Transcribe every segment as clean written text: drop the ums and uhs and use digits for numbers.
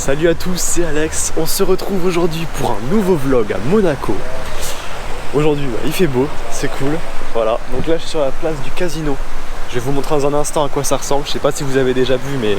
Salut à tous, c'est Alex. On se retrouve aujourd'hui pour un nouveau vlog à Monaco. Aujourd'hui, il fait beau, c'est cool. Voilà, donc là je suis sur la place du casino. Je vais vous montrer dans un instant à quoi ça ressemble. Je sais pas si vous avez déjà vu, mais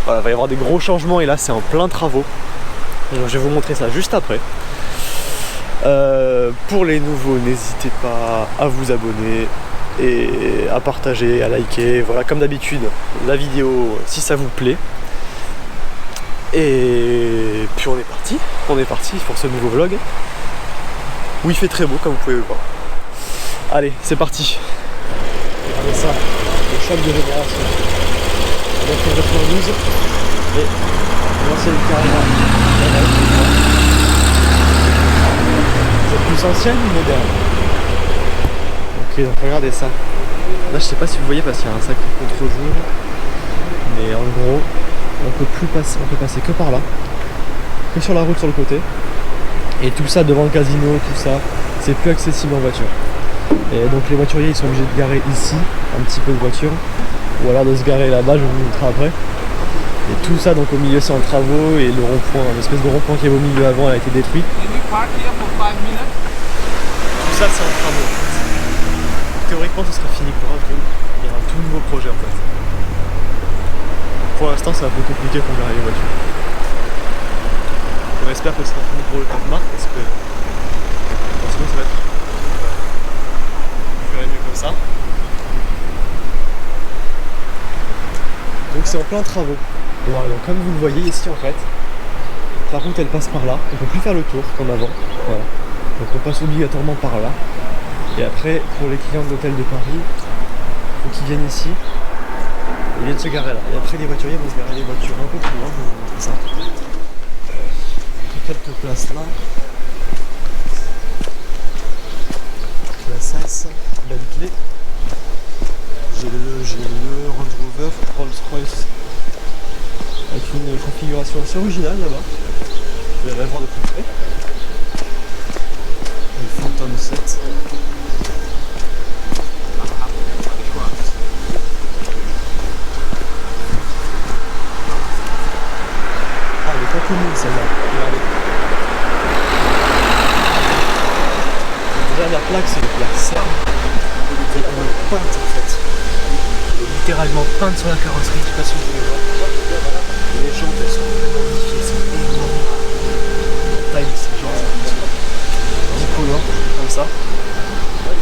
voilà, il va y avoir des gros changements et là c'est en plein travaux. Donc, je vais vous montrer ça juste après. Pour les nouveaux, n'hésitez pas à vous abonner et à partager, à liker. Voilà, comme d'habitude, la vidéo si ça vous plaît. Et puis on est parti pour ce nouveau vlog où il fait très beau comme vous pouvez le voir. Allez, c'est parti. Regardez ça, le choc de génération. Donc le 92 et l'ancienne carrière. C'est plus ancienne ou moderne? Ok, donc regardez ça. Là je sais pas si vous voyez parce qu'il y a un sacré contre-jour. Mais en gros, on peut passer que par là, que sur la route sur le côté. Et tout ça devant le casino, tout ça, c'est plus accessible en voiture. Et donc les voituriers ils sont obligés de garer ici, un petit peu de voiture, ou alors de se garer là-bas, je vous montrerai après. Et tout ça donc au milieu c'est en travaux et le rond-point, l'espèce de rond-point qui est au milieu avant a été détruit. Tout ça c'est en travaux. Théoriquement ce sera fini pour avril, il y a un tout nouveau projet en fait. Pour l'instant c'est un peu compliqué pour garer les voitures. On espère que ce sera fini pour le 4 mars parce que sinon ça va être mieux comme ça. Donc c'est en plein travaux. Voilà, donc comme vous le voyez ici en fait, la route elle passe par là, on peut plus faire le tour comme avant. Voilà. Donc on passe obligatoirement par là. Et après pour les clients de l'hôtel de Paris, il faut qu'ils viennent ici. Ils viennent se garer là. Et après les voituriers vont se garer les voitures un peu plus loin, je vais vous montrer ça. J'ai quelques places là. Classe Bentley. J'ai le Range Rover Rolls-Royce avec une configuration assez originale là-bas. Vous allez la voir de plus près. Le Phantom 7. Ah, elle est pas commune celle-là. Regardez. Déjà la plaque c'est une plaque serbe. Elle est peinte en fait. Elle est littéralement peinte sur la carrosserie, je sais pas si vous pouvez voir. Et les jantes elles sont vraiment magnifiques, elles sont énormes. La taille c'est genre bicolore, comme ça. La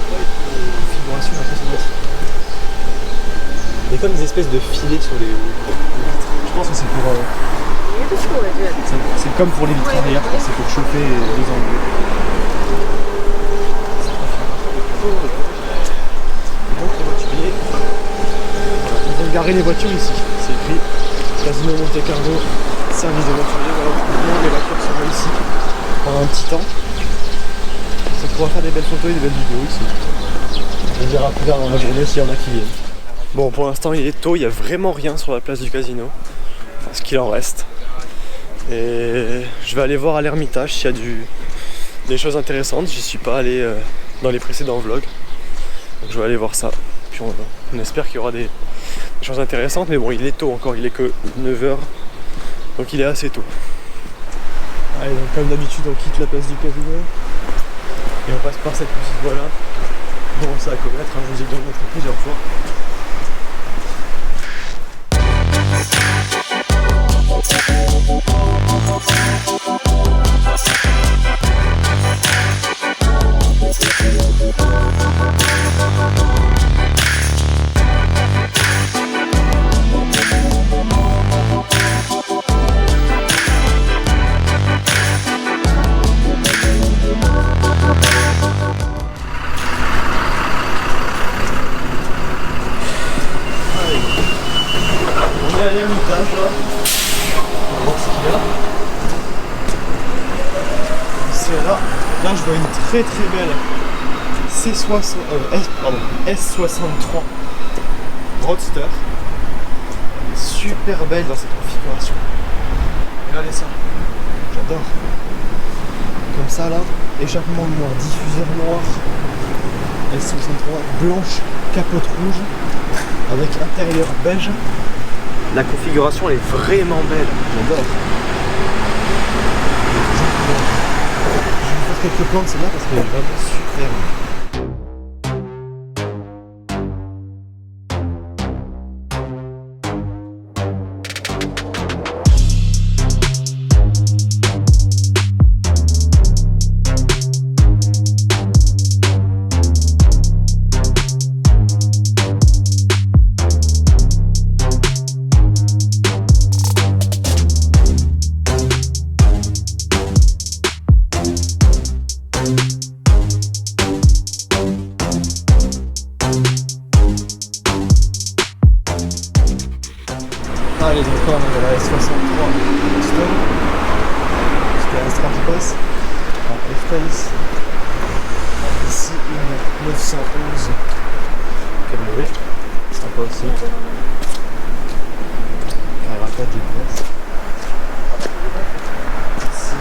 configuration est impressionnante. Il y a comme des espèces de filets sur les vitres. Je pense que c'est pour... c'est comme pour les vitres arrière, c'est pour chauffer les angles. Donc les voituriers, ils vont garer les voitures ici. C'est écrit Casino Monte Carlo, service de voiturier. Voilà, les voitures seront ici pendant un petit temps. Ça pourra faire des belles photos et des belles vidéos ici. On verra plus tard dans la journée s'il y en a qui viennent. Bon, pour l'instant il est tôt, il n'y a vraiment rien sur la place du casino. Enfin, ce qu'il en reste. Et je vais aller voir à l'Ermitage s'il y a des choses intéressantes. J'y suis pas allé dans les précédents vlogs. Donc je vais aller voir ça. Puis on espère qu'il y aura des choses intéressantes. Mais bon, il est tôt encore, il est que 9h. Donc il est assez tôt. Allez, donc comme d'habitude, on quitte la place du casino. Et on passe par cette petite voie là. Bon, ça à connaître, hein, je vous ai déjà montré plusieurs fois. On est à l'Ermitage là. On va voir ce qu'il y a. C'est là. Là je vois une très belle S63 Roadster. Elle est super belle dans cette configuration. Regardez ça. J'adore. Comme ça là. Échappement noir, diffuseur noir. S63 blanche, capote rouge. Avec intérieur beige. La configuration elle est vraiment belle, j'adore. faire quelques plantes, c'est bien parce qu'elle est vraiment super. Allez, donc là on est à la S63 Stone. C'était un Stratos. Un F-Pace. Ici une 911 Camry. Sympa aussi. Carrera 4 GPS. Ici.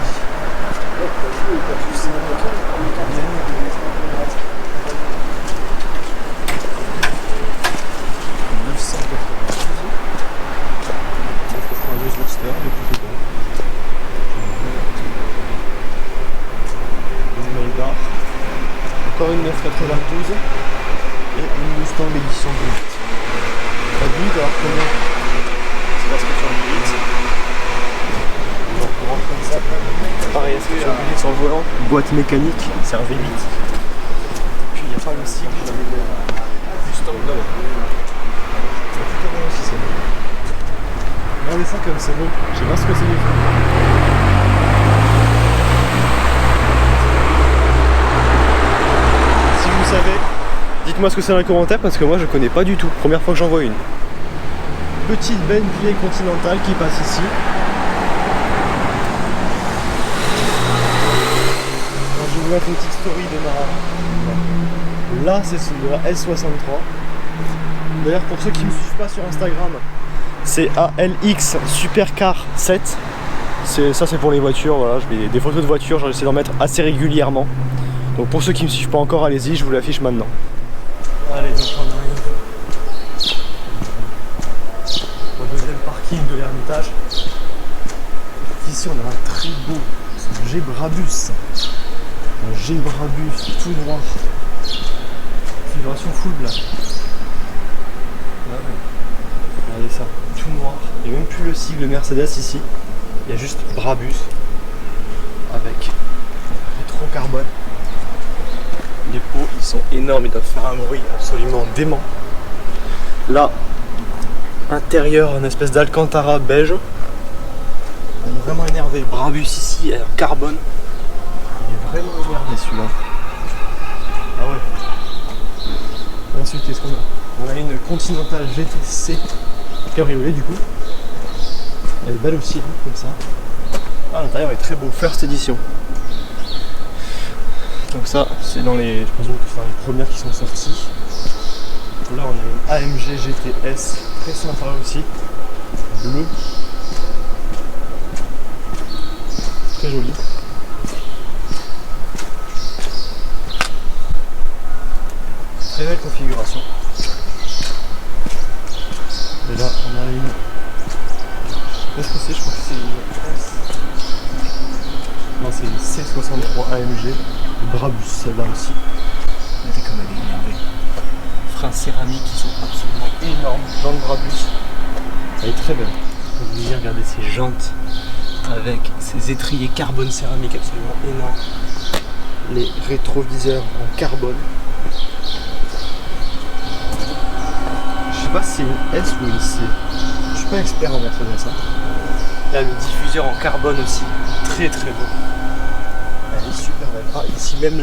Encore une 992 et une Mustang édition 2008. La bulle, alors comment? C'est parce que tu as une 8. Donc on rentre comme ça. Pareil, est-ce que tu as une sur le volant? Boîte mécanique, c'est un V8. Puis il n'y a pas le cycle, Mustang Nord. C'est plutôt bien aussi, c'est beau. Regardez ça comme c'est beau. Je sais pas ce que c'est du tout. Vous savez, dites-moi ce que c'est dans les commentaires parce que moi je connais pas du tout. Première fois que j'en vois une. Petite Bentley Continental qui passe ici. Alors, je vais vous mettre une petite story de ma. Là c'est de la S63. D'ailleurs pour ceux qui ne me suivent pas sur Instagram, c'est ALX Supercar 7. Ça c'est pour les voitures, voilà, je mets des photos de voitures, j'essaie d'en mettre assez régulièrement. Donc pour ceux qui ne me suivent pas encore, allez-y, je vous l'affiche maintenant. Allez, donc on arrive au deuxième parking de l'Ermitage. Ici on a un très beau G Brabus. Un G Brabus tout noir. Configuration full black. Regardez ça, tout noir. Il n'y a même plus le sigle Mercedes ici. Il y a juste Brabus avec rétro carbone. Les pots ils sont énormes, ils doivent faire un bruit absolument dément. Là, intérieur, une espèce d'Alcantara beige. On est vraiment énervé. Brabus ici, en carbone. Il est vraiment énervé celui-là. Ah ouais. Ensuite, qu'est-ce qu'on a? On a une Continental GTC cabriolet du coup. Elle est belle aussi, comme ça. Ah, l'intérieur est très beau, First Edition. Donc ça, c'est dans les, je pense que c'est dans les premières qui sont sorties. Là, on a une AMG GTS, très sympa aussi, bleu, très joli. Très belle configuration. Et là, on a une. Qu'est-ce que c'est? Je crois que c'est une S. Non, c'est une C63 AMG. Brabus, celle-là aussi. Regardez comme elle est énervée. Freins céramiques qui sont absolument énormes dans le Brabus. Elle est très belle. Vous voyez, regardez ces jantes avec ces étriers carbone céramique absolument énormes. Les rétroviseurs en carbone. Je sais pas si c'est une S ou une C. Je suis pas expert en Mercedes. Là, le diffuseur en carbone aussi. Très très beau. Elle est super belle. Ah, ici même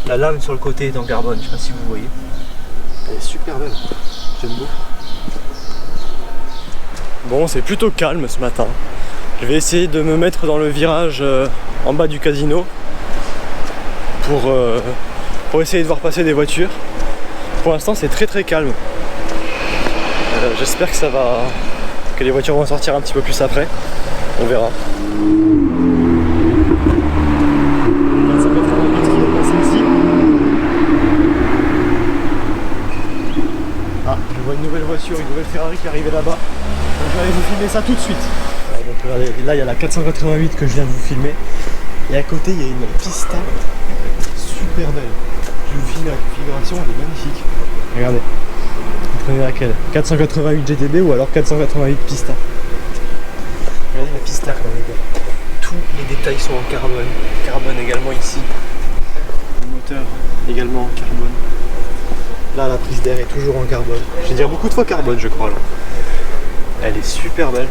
la lame sur le côté est en carbone, je sais pas si vous voyez. Elle est super belle. J'aime beaucoup. Bon, c'est plutôt calme ce matin. Je vais essayer de me mettre dans le virage en bas du casino pour essayer de voir passer des voitures. Pour l'instant, c'est très très calme. J'espère que les voitures vont sortir un petit peu plus après. On verra. Ah, je vois une nouvelle voiture, une nouvelle Ferrari qui est arrivée là-bas. Donc je vais aller vous filmer ça tout de suite. Alors, donc, regardez, là il y a la 488 que je viens de vous filmer. Et à côté, il y a une pista super belle. Je vous filme la configuration, elle est magnifique. Regardez. Vous prenez laquelle? 488 GTB ou alors 488 pista. Regardez la pista quand même, les gars. Tous les détails sont en carbone. Carbone également ici. Le moteur également en carbone. Là, la prise d'air est toujours en carbone. Je vais dire beaucoup de fois carbone, je crois là. Elle est super belle.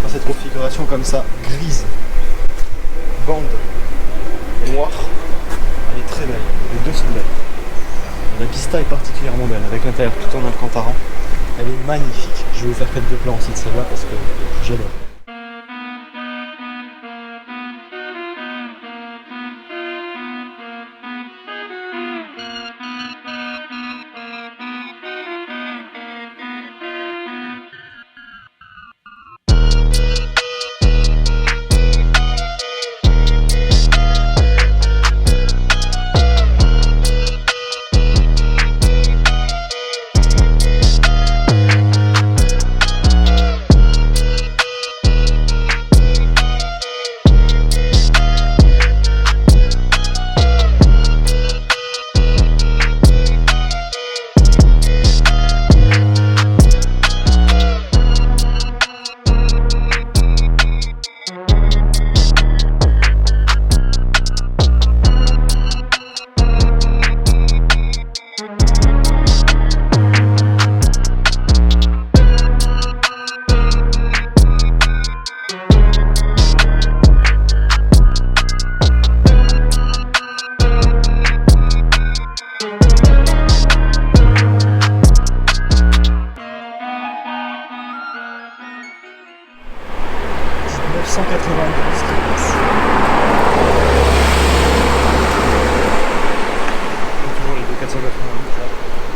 Dans cette configuration comme ça, grise, bande noire, elle est très belle. Les deux sont belles. La pista est particulièrement belle, avec l'intérieur tout en alcantaran. Elle est magnifique. Je vais vous faire quelques plans aussi de celle-là parce que j'adore. Toujours les 2,488 là.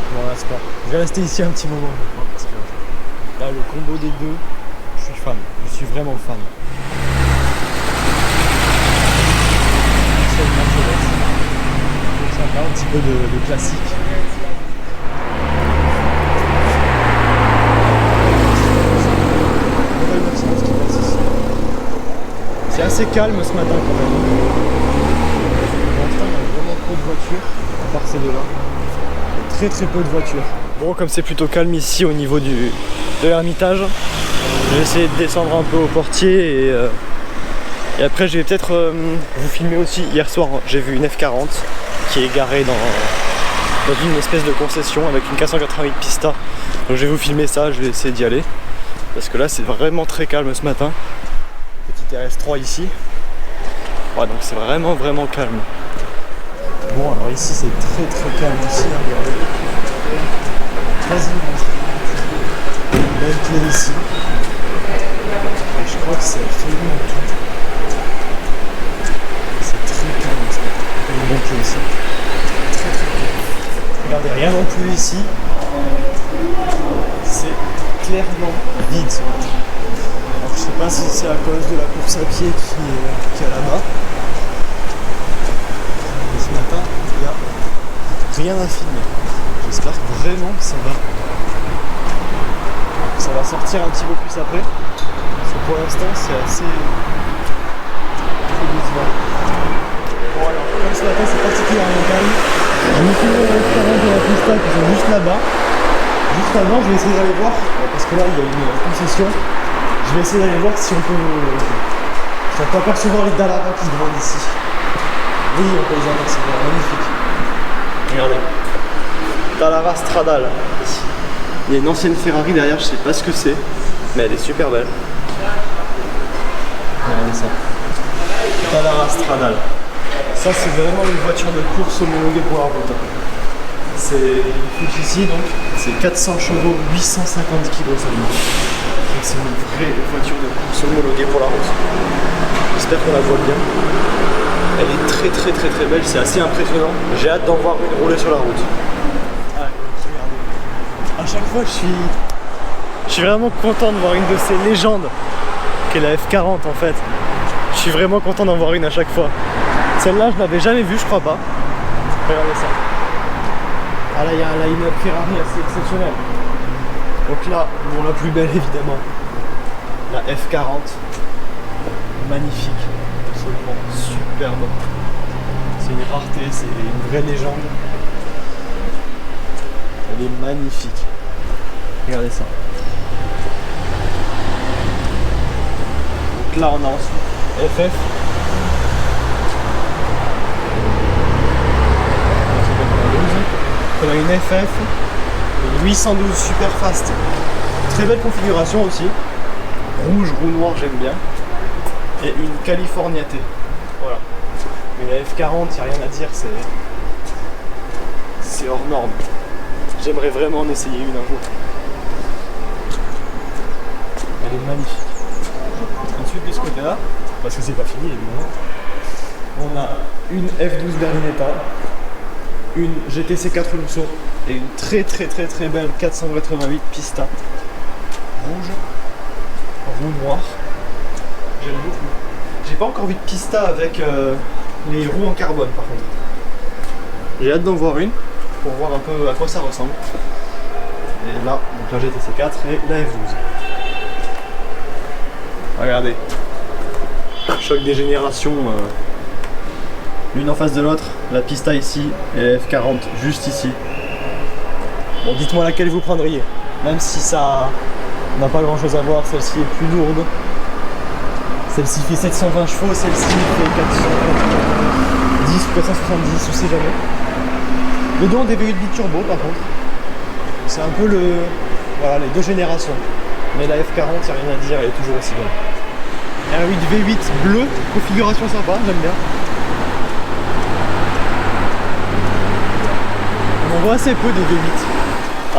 Je m'en lasse pas. Je vais rester ici un petit moment parce que là le combo des deux, je suis fan. Je suis vraiment fan. C'est une Mercedes. Donc ça parle un petit peu de classique. C'est assez calme ce matin quand même. Pour l'instant, il y a vraiment peu de voitures, à part ces deux-là. Très très peu de voitures. Bon, comme c'est plutôt calme ici au niveau de l'Ermitage, je vais essayer de descendre un peu au portier et après je vais peut-être vous filmer aussi. Hier soir, j'ai vu une F40 qui est garée dans une espèce de concession avec une 488 pista. Donc je vais vous filmer ça, je vais essayer d'y aller. Parce que là, c'est vraiment très calme ce matin. Petit RS3 ici. Ouais, donc c'est vraiment calme. Bon, alors ici c'est très calme aussi, hein, regardez. Très immense. Une belle clé ici. Et je crois que c'est absolument tout. C'est très calme ça. Une belle clé ici. Très calme. Regardez, rien non plus ici. C'est clairement vide ce matin. Alors, je sais pas si c'est à cause de la course à pied qui est là-bas. Mais ce matin, il n'y a rien à filmer. J'espère vraiment que ça va sortir un petit peu plus après. Parce que pour l'instant, c'est assez décevant. Bon alors, comme ce matin c'est particulièrement calme, je me suis mis au restaurant de la pista qui sont juste là-bas. Juste avant, je vais essayer d'aller voir, parce que là il y a une concession. Je vais essayer d'aller voir si on peut apercevoir les Dallara qui se vendent ici. Oui, on peut les apercevoir, magnifique. Regardez. Dallara Stradale, ici. Il y a une ancienne Ferrari derrière, je sais pas ce que c'est, mais elle est super belle. Regardez ça. Dallara Stradale. Ça c'est vraiment une voiture de course homologuée pour la route. C'est une couche ici donc, c'est 400 chevaux, 850 kg seulement. Donc c'est une vraie voiture de course homologuée pour la route. J'espère qu'on la voit bien. Elle est très belle, c'est assez impressionnant. J'ai hâte d'en voir une rouler sur la route. Ah, regardez. À chaque fois je suis vraiment content de voir une de ces légendes qu'est la F40 en fait. Je suis vraiment content d'en voir une à chaque fois. Celle-là je l'avais jamais vue, je crois pas. Regardez ça. Ah là il y a un line-up Ferrari assez exceptionnel. Donc là, bon, la plus belle évidemment, la F40, magnifique, absolument superbe. C'est une rareté, c'est une vraie légende. Elle est magnifique. Regardez ça. Donc là on a ensuite FF. On a une FF, une 812 super fast. Très belle configuration aussi. Rouge, roux noir, j'aime bien. Et une California T. Voilà. Mais la F40, il n'y a rien à dire, c'est hors norme. J'aimerais vraiment en essayer une un jour. Elle est magnifique. Ensuite de ce côté-là, parce que c'est pas fini évidemment, on a une F12 Berlinetta, une GTC 4 Lusso et une très belle 488 Pista. Rouge, roux noir. J'aime beaucoup. J'ai pas encore vu de Pista avec les roues en carbone par contre. J'ai hâte d'en voir une pour voir un peu à quoi ça ressemble. Et là, donc la GTC 4 et la F12. Regardez. Choc des générations. L'une en face de l'autre. La Pista ici et la F40 juste ici. Bon, dites-moi laquelle vous prendriez. Même si ça n'a pas grand chose à voir, celle-ci est plus lourde. Celle-ci fait 720 chevaux, celle-ci fait 490 ou 470, je sais jamais. Les deux ont des V8 biturbo par contre. C'est un peu voilà, les deux générations. Mais la F40, il n'y a rien à dire, elle est toujours aussi bonne. Un V8 bleu, configuration sympa, j'aime bien. On en voit assez peu des V8.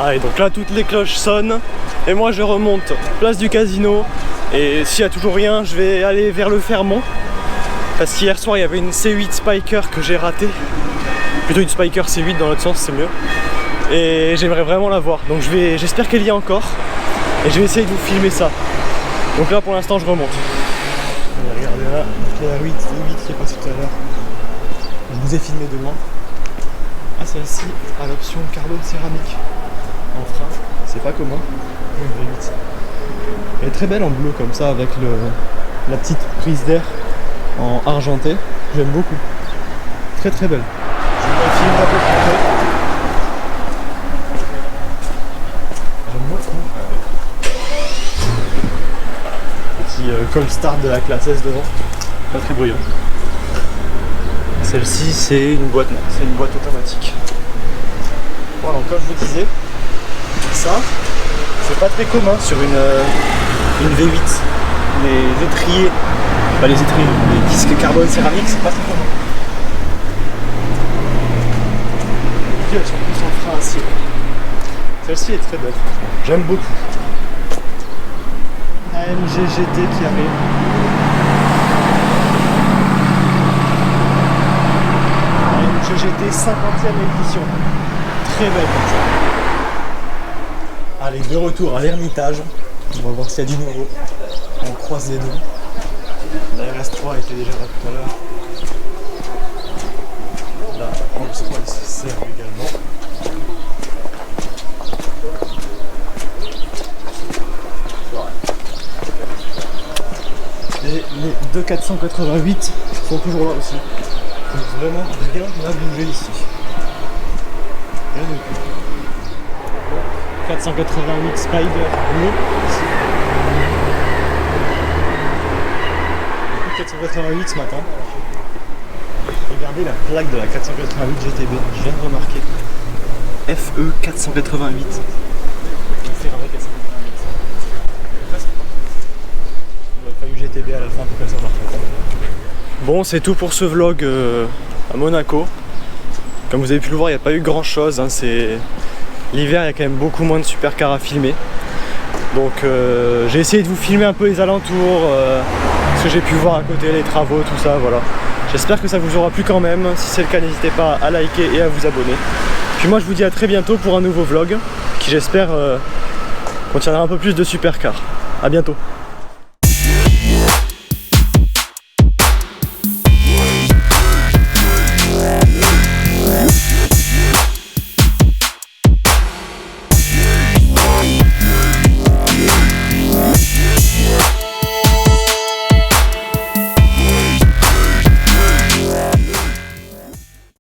Ah, et donc là toutes les cloches sonnent. Et moi je remonte place du casino. Et s'il n'y a toujours rien, je vais aller vers le Fermont. Parce qu'hier soir il y avait une C8 Spiker que j'ai ratée. Plutôt une Spiker C8 dans l'autre sens, c'est mieux. Et j'aimerais vraiment la voir. Donc j'espère qu'elle y est encore. Et je vais essayer de vous filmer ça. Donc là pour l'instant je remonte. Regardez là, la V8 qui est passée tout à l'heure. Je vous ai filmé de loin. Ah, celle-ci a l'option carbone céramique en frein. C'est pas commun. Une V8. Elle est très belle en bleu comme ça avec la petite prise d'air en argenté. J'aime beaucoup. Très belle. Je vous la filme d'un peu plus près. J'aime beaucoup. Petit cold start de la classe S devant. Pas très bruyant. Celle-ci c'est une boîte, c'est une boîte automatique. Voilà, comme je vous disais, ça c'est pas très commun sur une V8. Les étriers, pas les étriers, les disques carbone céramique, c'est pas très commun. Elles sont plus en frein acier. Celle-ci est très belle, j'aime beaucoup. AMG GT qui arrive. GT 50e édition. Très belle comme ça. Allez, de retour à l'Ermitage. On va voir s'il y a du nouveau. On croise les deux. La RS3 était déjà là tout à l'heure. La Rolls-Royce sert également. Et les 2 488 sont toujours là aussi. Donc vraiment rien n'a bougé ici. Rien du tout. 488 Spider bleu ici. Beaucoup de 488 ce matin. Regardez la plaque de la 488 GTB, je viens de remarquer. FE 488. C'est un vrai 488. Il aurait fallu GTB à la fin pour qu'elle soit parfaite. Bon, c'est tout pour ce vlog à Monaco. Comme vous avez pu le voir, il n'y a pas eu grand chose. Hein. L'hiver, il y a quand même beaucoup moins de supercars à filmer. Donc j'ai essayé de vous filmer un peu les alentours, ce que j'ai pu voir à côté, les travaux, tout ça, voilà. J'espère que ça vous aura plu quand même. Si c'est le cas, n'hésitez pas à liker et à vous abonner. Puis moi, je vous dis à très bientôt pour un nouveau vlog qui, j'espère, contiendra un peu plus de supercars. A bientôt.